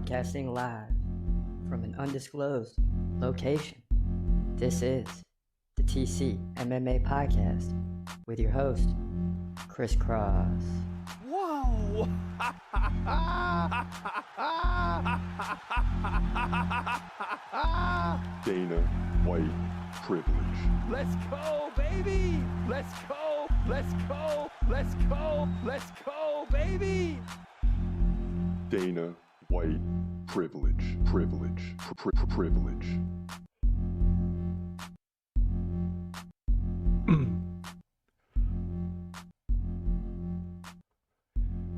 broadcasting live from an undisclosed location. This is the TCMMA podcast with your host, Chris Cross. Whoa! Dana White privilege. Let's go, baby! Let's go! Let's go! Let's go! Let's go, baby! Dana White privilege. Privilege. Privilege.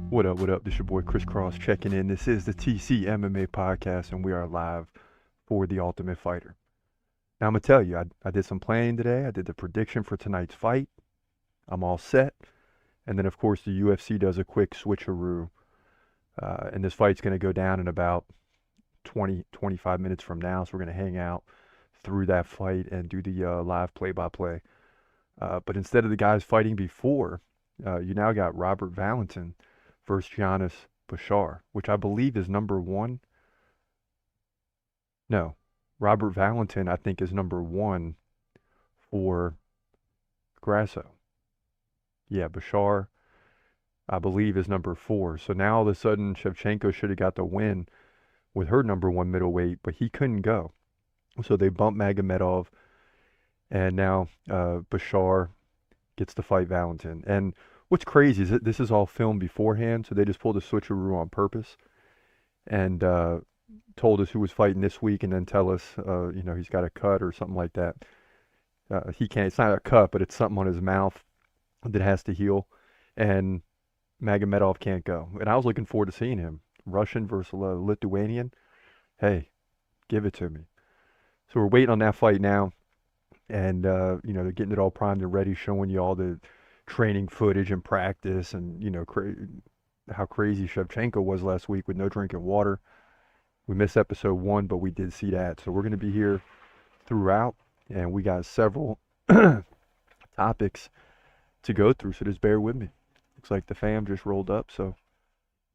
What up, what up? This your boy Chris Cross checking in. This is the TCMMA podcast, and we are live for The Ultimate Fighter. Now, I'm going to tell you, I did some planning today. I did the prediction for tonight's fight. I'm all set. And then, of course, the UFC does a quick switcheroo. And this fight's going to go down in about 25 minutes from now. So we're going to hang out through that fight and do the live play-by-play. But instead of the guys fighting before, you now got Robert Valentin versus Giannis Bashar, which I believe is number one. No, Robert Valentin, I think, is number one for Grasso. Yeah, Bashar, I believe, is number 4. So now all of a sudden, Shevchenko should have got the win with her number 1 middleweight, but he couldn't go. So they bumped Magomedov, and now Bashar gets to fight Valentin. And what's crazy is that this is all filmed beforehand, so they just pulled a switcheroo on purpose and told us who was fighting this week, and then tell us, he's got a cut or something like that. He can't. It's not a cut, but it's something on his mouth that has to heal, and Magomedov can't go. And I was looking forward to seeing him. Russian versus Lithuanian. Hey, give it to me. So we're waiting on that fight now, and they're getting it all primed and ready, showing you all the training footage and practice, and how crazy Shevchenko was last week with no drinking water. We missed episode 1, but we did see that. So we're going to be here throughout, and we got several topics to go through, so just bear with me. Looks like the fam just rolled up, so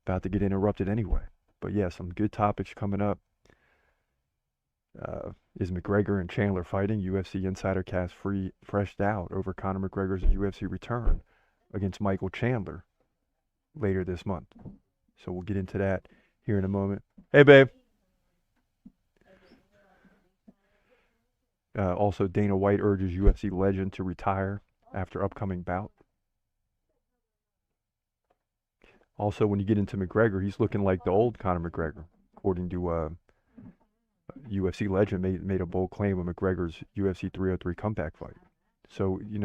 about to get interrupted anyway. But yeah, some good topics coming up. Is McGregor and Chandler fighting? UFC Insider Cast freshed out over Conor McGregor's UFC return against Michael Chandler later this month. So we'll get into that here in a moment. Hey, babe. Also, Dana White urges UFC legend to retire after upcoming bout. Also, when you get into McGregor, he's looking like the old Conor McGregor, according to UFC legend made a bold claim of McGregor's UFC 303 comeback fight. So, we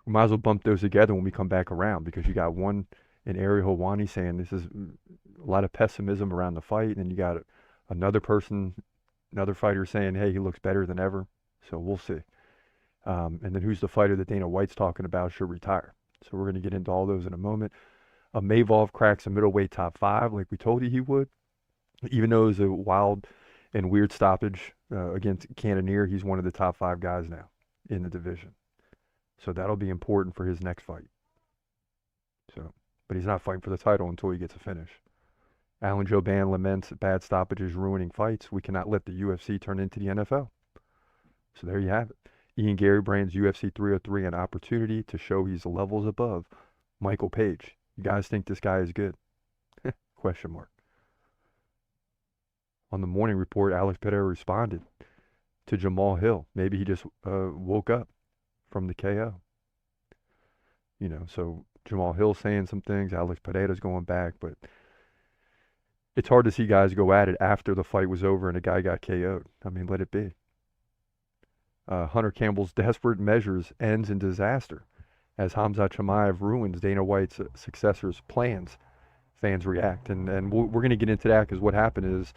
might as well bump those together when we come back around, because you got one in Ariel Helwani saying this is a lot of pessimism around the fight, and then you got another fighter saying, hey, he looks better than ever. So we'll see. And then who's the fighter that Dana White's talking about should retire? So we're going to get into all those in a moment. Mavov cracks a middleweight top 5 like we told you he would. Even though it was a wild and weird stoppage against Cannonier, he's one of the top 5 guys now in the division. So that'll be important for his next fight. But he's not fighting for the title until he gets a finish. Alan Jouban laments bad stoppages ruining fights. We cannot let the UFC turn into the NFL. So there you have it. Ian Gary brands UFC 303 an opportunity to show he's levels above Michael Page. You guys think this guy is good? Question mark. On the morning report, Alex Pereira responded to Jamal Hill. Maybe he just woke up from the KO. So Jamal Hill saying some things, Alex Pereira's going back, but it's hard to see guys go at it after the fight was over and a guy got KO'd. I mean, let it be. Hunter Campbell's desperate measures ends in disaster as Hamzat Chimaev ruins Dana White's successor's plans. Fans react, and we're going to get into that, because what happened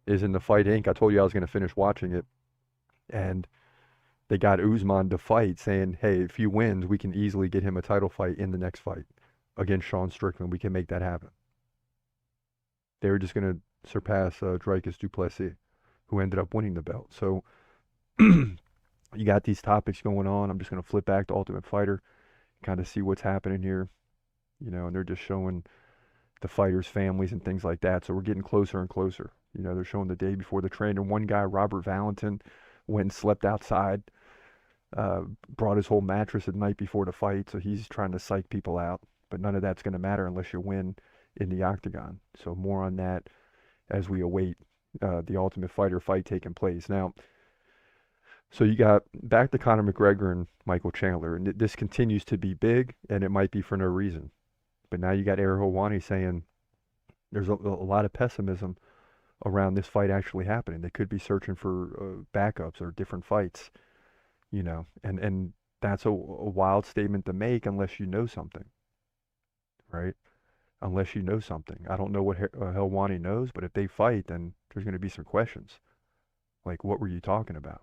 is in the Fight Inc. I told you I was going to finish watching it, and they got Usman to fight, saying, hey, if he wins, we can easily get him a title fight in the next fight against Sean Strickland. We can make that happen. They were just going to surpass Dricus du Plessis, who ended up winning the belt. So you got these topics going on. I'm just going to flip back to Ultimate Fighter, kind of see what's happening here. And they're just showing the fighters' families and things like that. So we're getting closer and closer. You know, they're showing the day before the train. And one guy, Robert Valentin, went and slept outside, brought his whole mattress the night before the fight. So he's trying to psych people out. But none of that's going to matter unless you win in the octagon. So more on that as we await the Ultimate Fighter fight taking place. Now, so you got back to Conor McGregor and Michael Chandler. And this continues to be big, and it might be for no reason. But now you got Ariel Helwani saying there's a lot of pessimism around this fight actually happening. They could be searching for backups or different fights, you know, and that's a wild statement to make unless you know something, right? Unless you know something. I don't know what Helwani knows, but if they fight, then there's going to be some questions. Like, what were you talking about?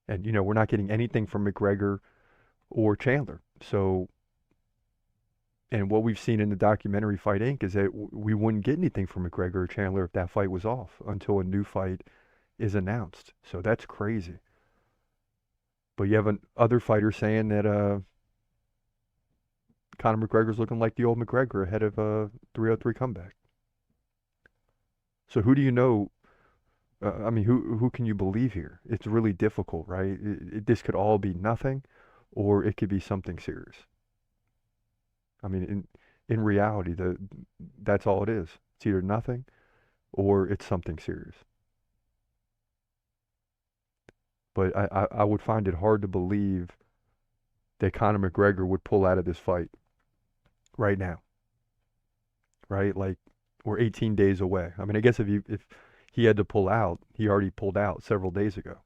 And, you know, we're not getting anything from McGregor or Chandler. So, and what we've seen in the documentary Fight Inc. is that we wouldn't get anything from McGregor or Chandler if that fight was off until a new fight is announced. So that's crazy. But you have other fighters saying that Conor McGregor's looking like the old McGregor ahead of a 303 comeback. So who do you know? I mean, who can you believe here? It's really difficult, right? This could all be nothing, or it could be something serious. I mean, in reality, that's all it is. It's either nothing, or it's something serious. But I would find it hard to believe that Conor McGregor would pull out of this fight right now, right? Like, we're 18 days away. I mean, I guess if he had to pull out, he already pulled out several days ago.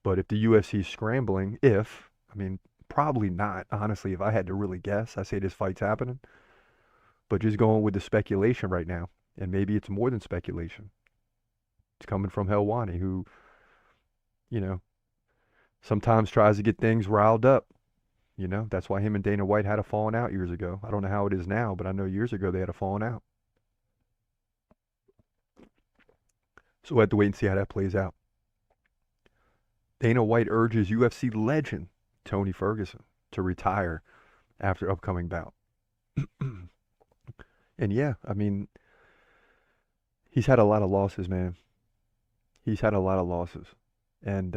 But if the UFC's scrambling, I mean, probably not, honestly, if I had to really guess, I say this fight's happening. But just going with the speculation right now, and maybe it's more than speculation. It's coming from Helwani, who, you know, sometimes tries to get things riled up. You know, that's why him and Dana White had a falling out years ago. I don't know how it is now, but I know years ago they had a falling out. So we'll have to wait and see how that plays out. Dana White urges UFC legend Tony Ferguson to retire after upcoming bout. And yeah, I mean, he's had a lot of losses, man. He's had a lot of losses. And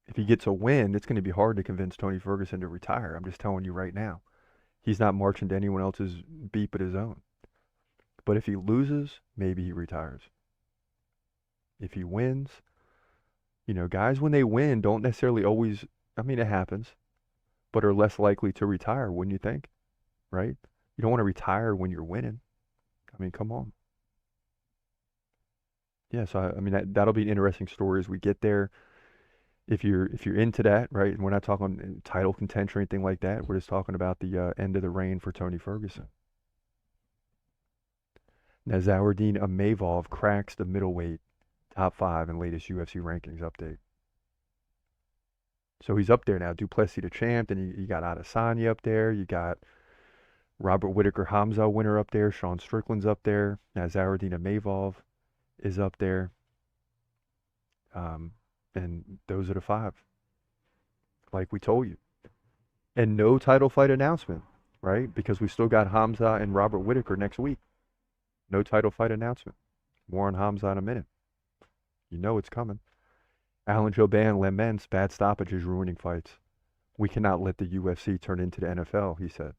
if he gets a win, it's going to be hard to convince Tony Ferguson to retire. I'm just telling you right now. He's not marching to anyone else's beat but his own. But if he loses, maybe he retires. If he wins, you know, guys, when they win, don't necessarily always, I mean, it happens, but are less likely to retire, wouldn't you think? Right? You don't want to retire when you're winning. I mean, come on. Yeah, so I mean, that'll be an interesting story as we get there. If you're into that, right? And we're not talking title contention or anything like that. We're just talking about the end of the reign for Tony Ferguson. Nazardine Amavov cracks the middleweight top 5 in latest UFC rankings update. So he's up there now. Duplessis the champ. Then you got Adesanya up there. You got Robert Whittaker Hamza winner up there. Sean Strickland's up there. Nazardine Amavov is up there. And those are the 5. Like we told you. And no title fight announcement, right? Because we still got Hamza and Robert Whittaker next week. No title fight announcement. More on Hamza in a minute. You know it's coming. Alan Jouban laments bad stoppages ruining fights. We cannot let the UFC turn into the NFL, he said.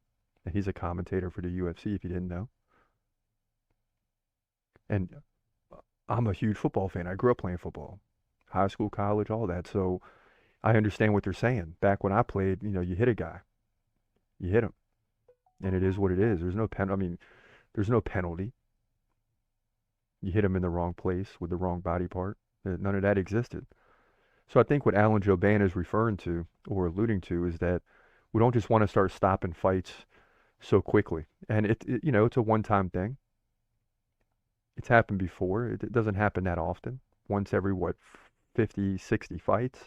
And he's a commentator for the UFC, if you didn't know. And I'm a huge football fan. I grew up playing football. High school, college, all that. So I understand what they're saying. Back when I played, you know, you hit a guy. You hit him. And it is what it is. There's no there's no penalty. You hit him in the wrong place with the wrong body part. None of that existed. So I think what Alan Jouban is referring to or alluding to is that we don't just want to start stopping fights so quickly. And it you know, it's a one-time thing. It's happened before. It doesn't happen that often. Once every, 50, 60 fights.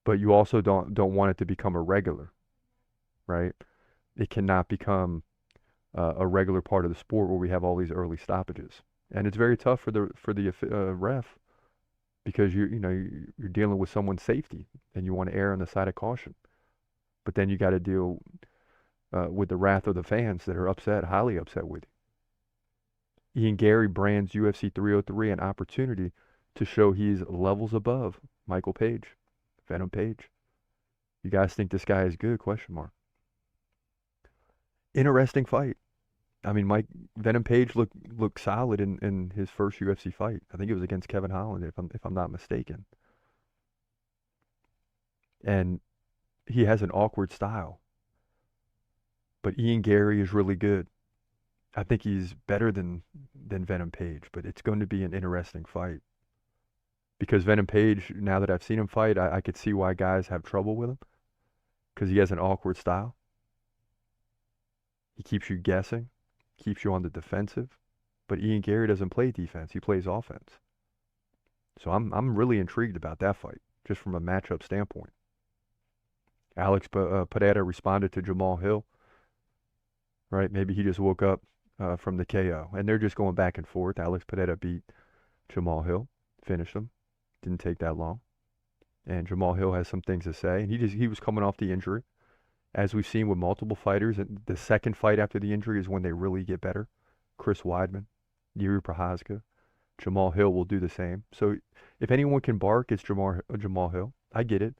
But you also don't want it to become a regular, right? It cannot become a regular part of the sport where we have all these early stoppages. And it's very tough for the ref because you're dealing with someone's safety and you want to err on the side of caution. But then you got to deal with the wrath of the fans that are upset, highly upset with you. Ian Gary brands UFC 303 an opportunity to show he's levels above Michael Page, Venom Page. You guys think this guy is good? Question mark. Interesting fight. I mean, Venom Page looked solid in his first UFC fight. I think it was against Kevin Holland, if I'm not mistaken. And he has an awkward style. But Ian Gary is really good. I think he's better than Venom Page, but it's going to be an interesting fight. Because Venom Page, now that I've seen him fight, I could see why guys have trouble with him. Because he has an awkward style. He keeps you guessing, keeps you on the defensive. But Ian Gary doesn't play defense, he plays offense. So I'm really intrigued about that fight, just from a matchup standpoint. Alex Pereira responded to Jamal Hill. Right? Maybe he just woke up from the KO. And they're just going back and forth. Alex Pereira beat Jamal Hill, finished him. Didn't take that long. And Jamal Hill has some things to say. And he was coming off the injury. As we've seen with multiple fighters, and the second fight after the injury is when they really get better. Chris Weidman, Yuri Prochazka, Jamal Hill will do the same. So if anyone can bark, it's Jamal Hill. I get it.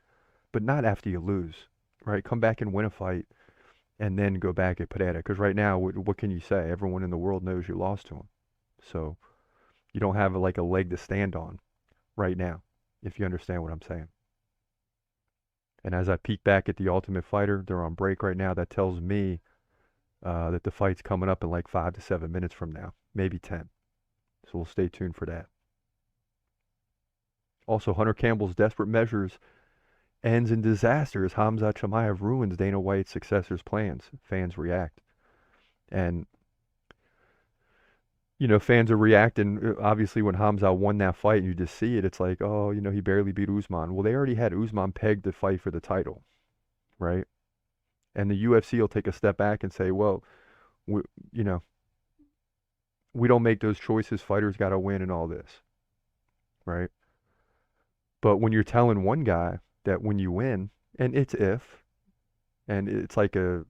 But not after you lose. Right? Come back and win a fight. And then go back at Pereira. Because right now, what can you say? Everyone in the world knows you lost to him. So you don't have like a leg to stand on right now, if you understand what I'm saying. And as I peek back at the Ultimate Fighter, they're on break right now. That tells me that the fight's coming up in like 5 to 7 minutes from now, maybe 10. So we'll stay tuned for that. Also, Hunter Campbell's desperate measures ends in disaster as Khamzat Chimaev ruins Dana White's successor's plans. Fans react. And, you know, fans are reacting. Obviously, when Khamzat won that fight and you just see it, it's like, oh, you know, he barely beat Usman. Well, they already had Usman pegged to fight for the title, right? And the UFC will take a step back and say, well, we don't make those choices. Fighters got to win and all this, right? But when you're telling one guy that when you win, and it's if, and it's like you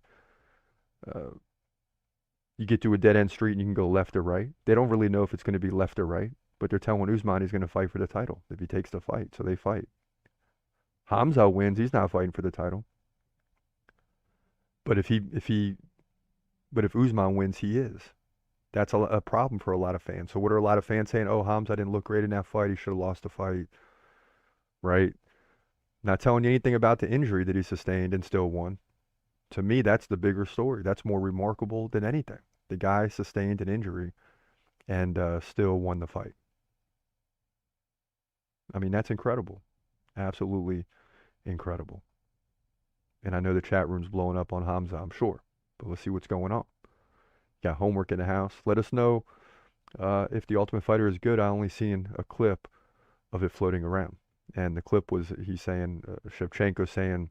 get to a dead-end street and you can go left or right. They don't really know if it's going to be left or right, but they're telling Usman he's going to fight for the title if he takes the fight, so they fight. Khamzat wins, he's not fighting for the title. But if Usman wins, he is. That's a problem for a lot of fans. So what are a lot of fans saying? Oh, Khamzat didn't look great in that fight. He should have lost the fight, right? Not telling you anything about the injury that he sustained and still won. To me, that's the bigger story. That's more remarkable than anything. The guy sustained an injury and still won the fight. I mean, that's incredible. Absolutely incredible. And I know the chat room's blowing up on Khamzat, I'm sure. But let's see what's going on. Got homework in the house. Let us know if The Ultimate Fighter is good. I only seen a clip of it floating around. And the clip was, he's saying, Shevchenko saying,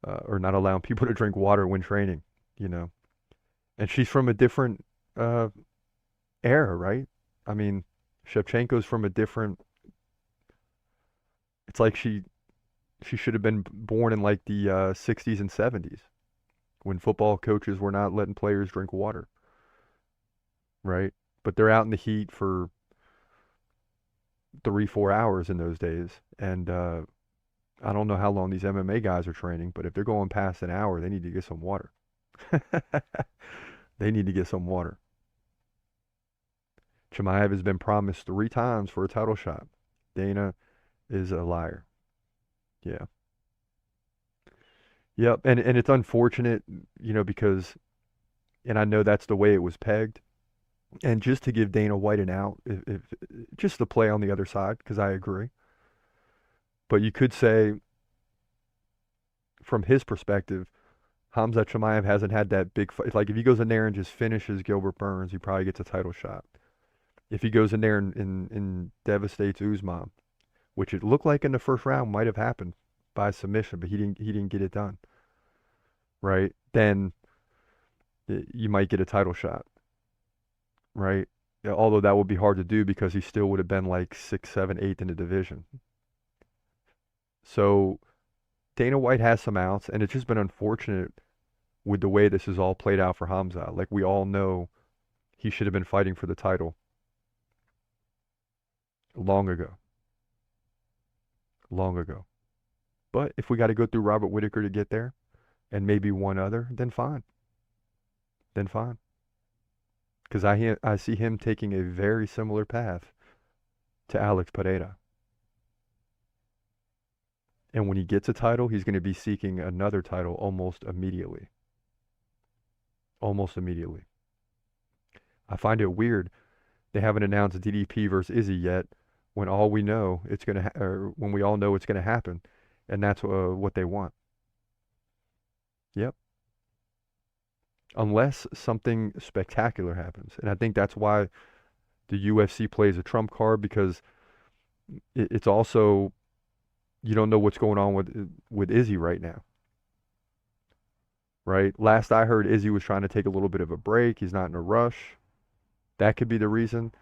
or not allowing people to drink water when training, you know. And she's from a different era, right? I mean, Shevchenko's from a different, it's like she should have been born in like the 60s and 70s when football coaches were not letting players drink water, right? But they're out in the heat for 3-4 hours in those days. And I don't know how long these MMA guys are training, but if they're going past an hour, they need to get some water. They need to get some water. Chimaev has been promised 3 times for a title shot. Dana is a liar. Yeah. Yep. And it's unfortunate, you know, because, and I know that's the way it was pegged. And just to give Dana White an out, if just to play on the other side, because I agree. But you could say, from his perspective, Khamzat Chimaev hasn't had that big fight. Like if he goes in there and just finishes Gilbert Burns, he probably gets a title shot. If he goes in there and devastates Usman, which it looked like in the first round might have happened by submission, but he didn't get it done, right? Then you might get a title shot, right? Although that would be hard to do because he still would have been like 6th, 7th, 8th in the division. So Dana White has some outs, and it's just been unfortunate with the way this has all played out for Hamza. Like, we all know he should have been fighting for the title long ago. Long ago. But if we got to go through Robert Whittaker to get there, and maybe one other, then fine. Then fine. Because I see him taking a very similar path to Alex Pereira. And when he gets a title, he's going to be seeking another title almost immediately. Almost immediately. I find it weird they haven't announced DDP versus Izzy yet, when all we know it's going to, or when we all know it's going to happen, and that's what they want. Yep. Unless something spectacular happens, and I think that's why the UFC plays a trump card, because it's also, you don't know what's going on with Izzy right now. Right? Last I heard, Izzy was trying to take a little bit of a break. He's not in a rush. That could be the reason.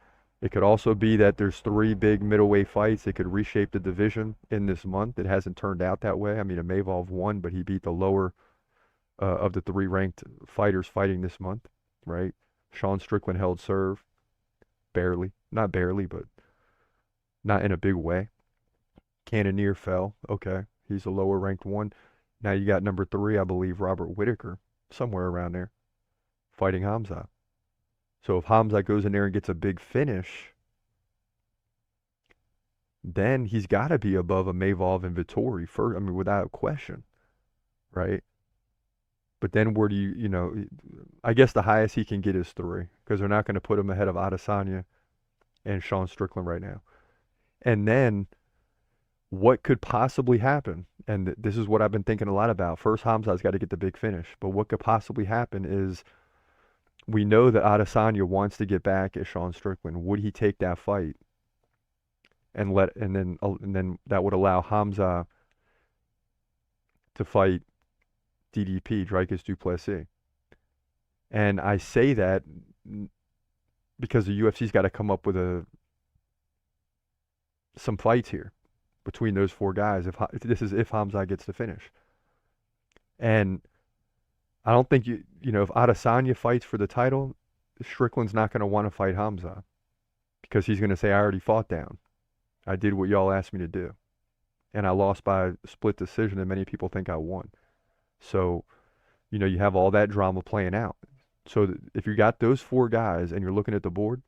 It could also be that there's 3 big middleweight fights that could reshape the division in this month. It hasn't turned out that way. I mean, Imavov won, but he beat the lower of the 3 ranked fighters fighting this month, right? Sean Strickland held serve. Barely. Not barely, but not in a big way. Cannonier fell. Okay. He's a lower ranked one. Now you got number 3, I believe, Robert Whittaker, somewhere around there, fighting Hamza. So if Hamza goes in there and gets a big finish, then he's got to be above Imavov and Vettori first. I mean, without question, right? But then where do you, I guess the highest he can get is 3, because they're not going to put him ahead of Adesanya and Sean Strickland right now. And then what could possibly happen? And this is what I've been thinking a lot about. First, Hamza's got to get the big finish. But what could possibly happen is, we know that Adesanya wants to get back at Sean Strickland. Would he take that fight and then that would allow Hamza to fight DDP, Dricus du Plessis? And I say that because the UFC's got to come up with some fights here between those 4 guys. If Hamza gets the finish, and I don't think if Adesanya fights for the title, Strickland's not going to want to fight Hamza, because he's going to say, I already fought down. I did what y'all asked me to do, and I lost by split decision, and many people think I won. So, you have all that drama playing out. So if you got those 4 guys and you're looking at the board,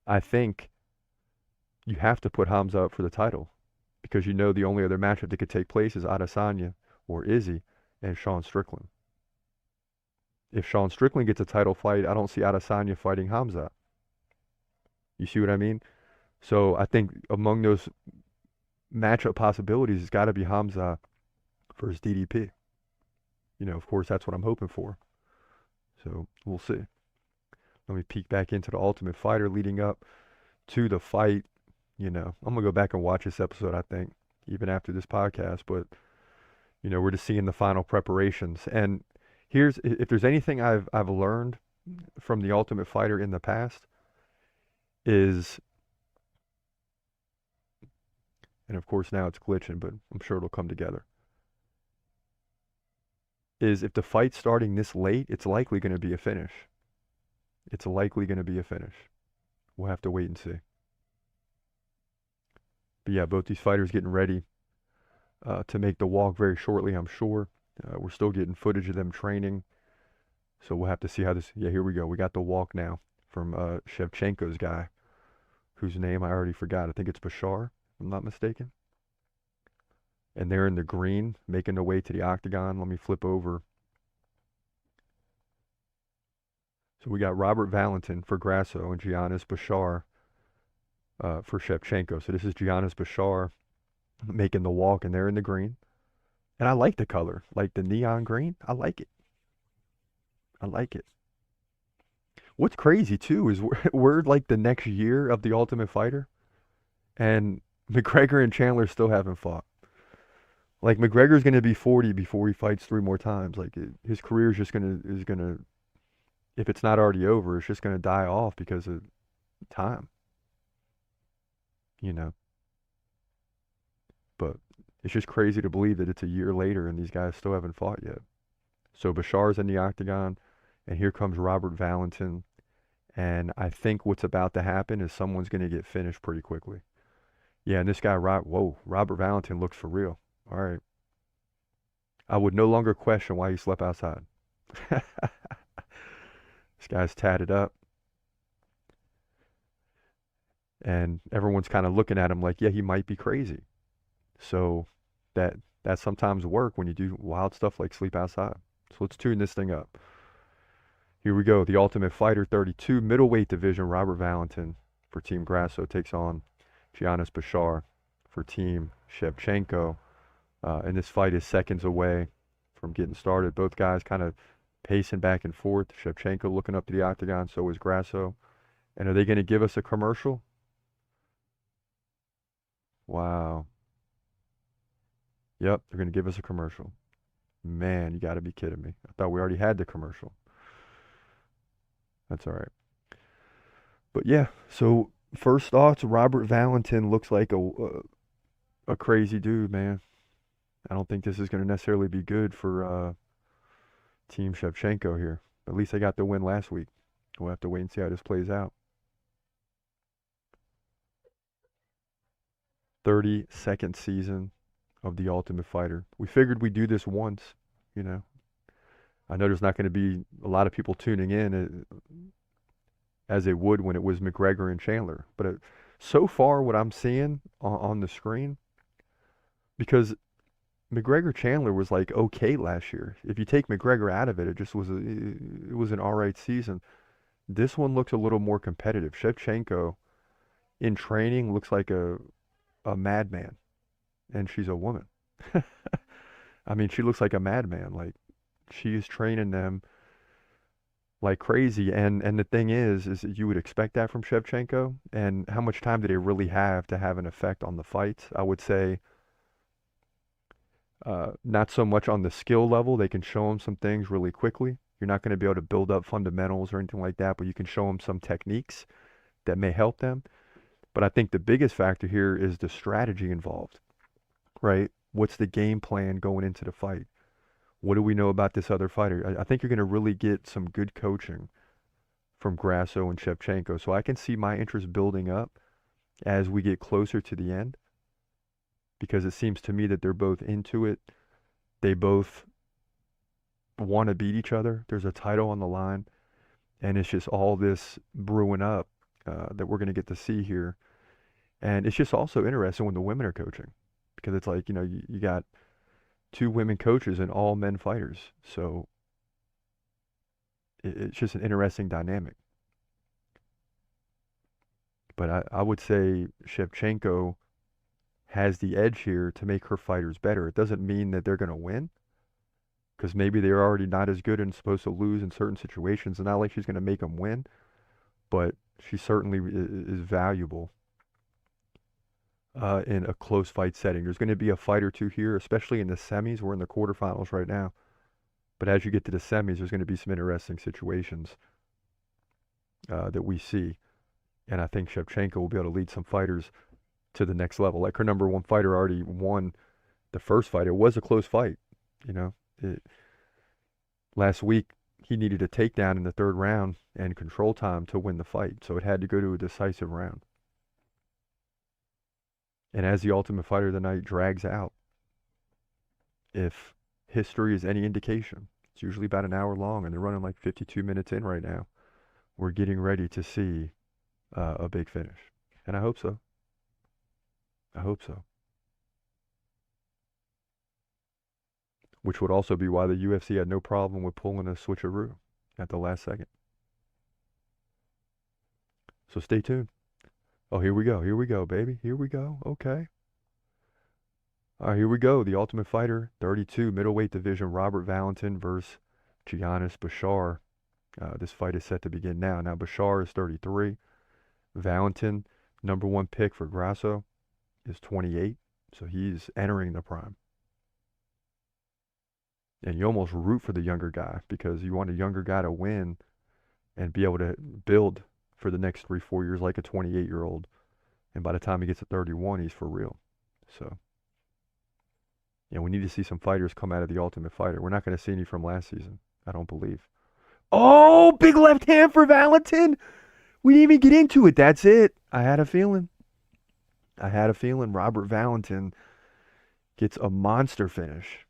I think you have to put Hamza up for the title, because the only other matchup that could take place is Adesanya or Izzy and Sean Strickland. If Sean Strickland gets a title fight, I don't see Adesanya fighting Hamza. You see what I mean? So I think among those matchup possibilities, it's got to be Hamza versus DDP. Of course, that's what I'm hoping for. So we'll see. Let me peek back into the Ultimate Fighter leading up to the fight. I'm going to go back and watch this episode, I think, even after this podcast. But we're just seeing the final preparations. And if there's anything I've learned from the Ultimate Fighter in the past is, and of course now it's glitching, but I'm sure it'll come together, is if the fight's starting this late, it's likely going to be a finish. It's likely going to be a finish. We'll have to wait and see. But yeah, both these fighters getting ready to make the walk very shortly, I'm sure. We're still getting footage of them training. So we'll have to see how this... Yeah, here we go. We got the walk now from Shevchenko's guy, whose name I already forgot. I think it's Bashar, if I'm not mistaken. And they're in the green, making their way to the octagon. Let me flip over. So we got Robert Valentin for Grasso and Giannis Bashar for Shevchenko. So this is Giannis Bashar making the walk, and they're in the green. And I like the color, like the neon green. I like it. I like it. What's crazy too is we're like the next year of the Ultimate Fighter, and McGregor and Chandler still haven't fought. Like, McGregor's going to be 40 before he fights 3 more times. Like, his career is gonna, if it's not already over, it's just gonna die off because of time. But It's just crazy to believe that it's a year later and these guys still haven't fought yet. So Bashar's in the octagon, and here comes Robert Valentin. And I think what's about to happen is someone's going to get finished pretty quickly. Yeah, and this guy, Robert Valentin looks for real. All right. I would no longer question why he slept outside. This guy's tatted up. And everyone's kind of looking at him like, yeah, he might be crazy. So that sometimes work when you do wild stuff like sleep outside. So let's tune this thing up. Here we go. The Ultimate Fighter 32 middleweight division. Robert Valentin for Team Grasso takes on Giannis Bashar for Team Shevchenko. And this fight is seconds away from getting started. Both guys kind of pacing back and forth. Shevchenko looking up to the octagon, so is Grasso. And are they going to give us a commercial? Wow. Yep, they're going to give us a commercial. Man, you got to be kidding me. I thought we already had the commercial. That's all right. But yeah, so first thoughts, Robert Valentin looks like a crazy dude, man. I don't think this is going to necessarily be good for Team Shevchenko here. At least they got the win last week. We'll have to wait and see how this plays out. 32nd season of The Ultimate Fighter. We figured we'd do this once, you know. I know there's not going to be a lot of people tuning in as it would when it was McGregor and Chandler. But so far what I'm seeing on the screen, because McGregor Chandler was like okay last year. If you take McGregor out of it, it just was it was an all right season. This one looks a little more competitive. Shevchenko in training looks like a madman, and she's a woman. I mean, she looks like a madman. Like she is training them like crazy. And the thing is that you would expect that from Shevchenko. And how much time do they really have to have an effect on the fights? I would say not so much on the skill level. They can show them some things really quickly. You're not going to be able to build up fundamentals or anything like that, but you can show them some techniques that may help them. But I think the biggest factor here is the strategy involved, right? What's the game plan going into the fight? What do we know about this other fighter? I think you're going to really get some good coaching from Grasso and Shevchenko. So I can see my interest building up as we get closer to the end, because it seems to me that they're both into it. They both want to beat each other. There's a title on the line, and it's just all this brewing up that we're going to get to see here. And it's just also interesting when the women are coaching, because it's like, you know, you got two women coaches and all men fighters. So it's just an interesting dynamic. But I would say Shevchenko has the edge here to make her fighters better. It doesn't mean that they're going to win, because maybe they're already not as good and supposed to lose in certain situations. And not like she's going to make them win, but she certainly is valuable in a close fight setting. There's going to be a fight or two here, especially in the semis. We're in the quarterfinals right now. But as you get to the semis, there's going to be some interesting situations that we see. And I think Shevchenko will be able to lead some fighters to the next level. Like her number one fighter already won the first fight. It was a close fight, you know. Last week, he needed a takedown in the third round and control time to win the fight. So it had to go to a decisive round. And as the Ultimate Fighter of the night drags out, if history is any indication, it's usually about an hour long, and they're running like 52 minutes in right now. We're getting ready to see a big finish. And I hope so. I hope so. Which would also be why the UFC had no problem with pulling a switcheroo at the last second. So stay tuned. Oh, here we go. Here we go, baby. Here we go. Okay. All right, here we go. The Ultimate Fighter 32 middleweight division. Robert Valentin versus Giannis Bashar. This fight is set to begin now. Now, Bashar is 33. Valentin, number one pick for Grasso, is 28. So he's entering the prime. And you almost root for the younger guy, because you want a younger guy to win and be able to build for the next 3-4 years like a 28-year-old. And by the time he gets to 31, he's for real. So We need to see some fighters come out of the Ultimate Fighter. We're not going to see any from last season, I don't believe. Oh, big left hand for Valentin. We didn't even get into it. That's it. I had a feeling Robert Valentin gets a monster finish.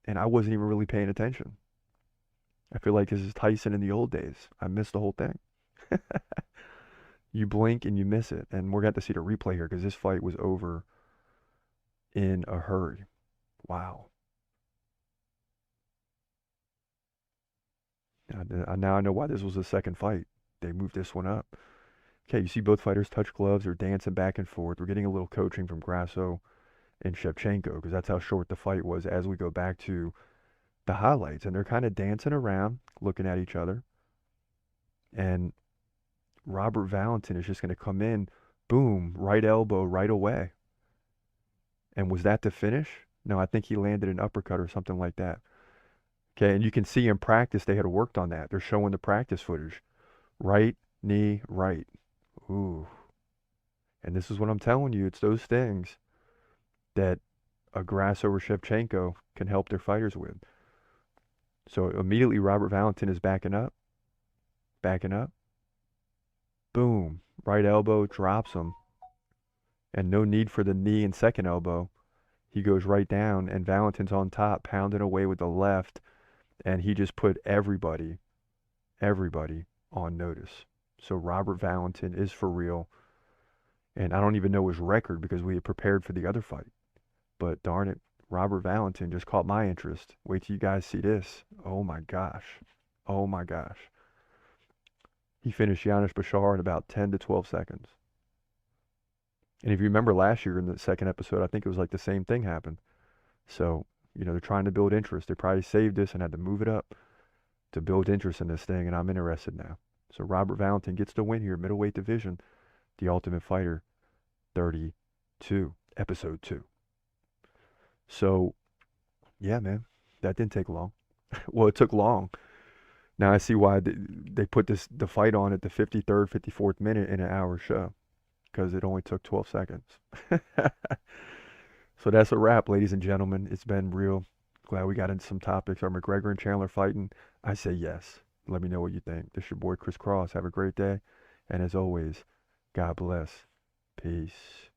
And I wasn't even really paying attention. I feel like this is Tyson in the old days. I missed the whole thing. You blink and you miss it. And we're going to see the replay here because this fight was over in a hurry. Wow. Now I know why this was the second fight. They moved this one up. Okay, you see both fighters touch gloves. They're dancing back and forth. We're getting a little coaching from Grasso and Shevchenko because that's how short the fight was as we go back to the highlights. And they're kind of dancing around, looking at each other. And Robert Valentin is just going to come in, boom, right elbow right away. And was that the finish? No, I think he landed an uppercut or something like that. Okay, and you can see in practice they had worked on that. They're showing the practice footage. Right knee, right. Ooh. And this is what I'm telling you. It's those things that a Grasso or Shevchenko can help their fighters with. So immediately Robert Valentin is backing up. Boom. Right elbow drops him. And no need for the knee and second elbow. He goes right down, and Valentin's on top, pounding away with the left. And he just put everybody on notice. So Robert Valentin is for real. And I don't even know his record because we had prepared for the other fight. But darn it, Robert Valentin just caught my interest. Wait till you guys see this. Oh my gosh. He finished Janis Bashar in about 10 to 12 seconds. And if you remember last year in the second episode, I think it was like the same thing happened. So, they're trying to build interest. They probably saved this and had to move it up to build interest in this thing, and I'm interested now. So Robert Valentin gets the win here, middleweight division, The Ultimate Fighter 32, episode 2. So, yeah, man, that didn't take long. Well, it took long. Now I see why they put the fight on at the 53rd, 54th minute in an hour show, because it only took 12 seconds. So that's a wrap, ladies and gentlemen. It's been real. Glad we got into some topics. Are McGregor and Chandler fighting? I say yes. Let me know what you think. This is your boy Chris Cross. Have a great day. And as always, God bless. Peace.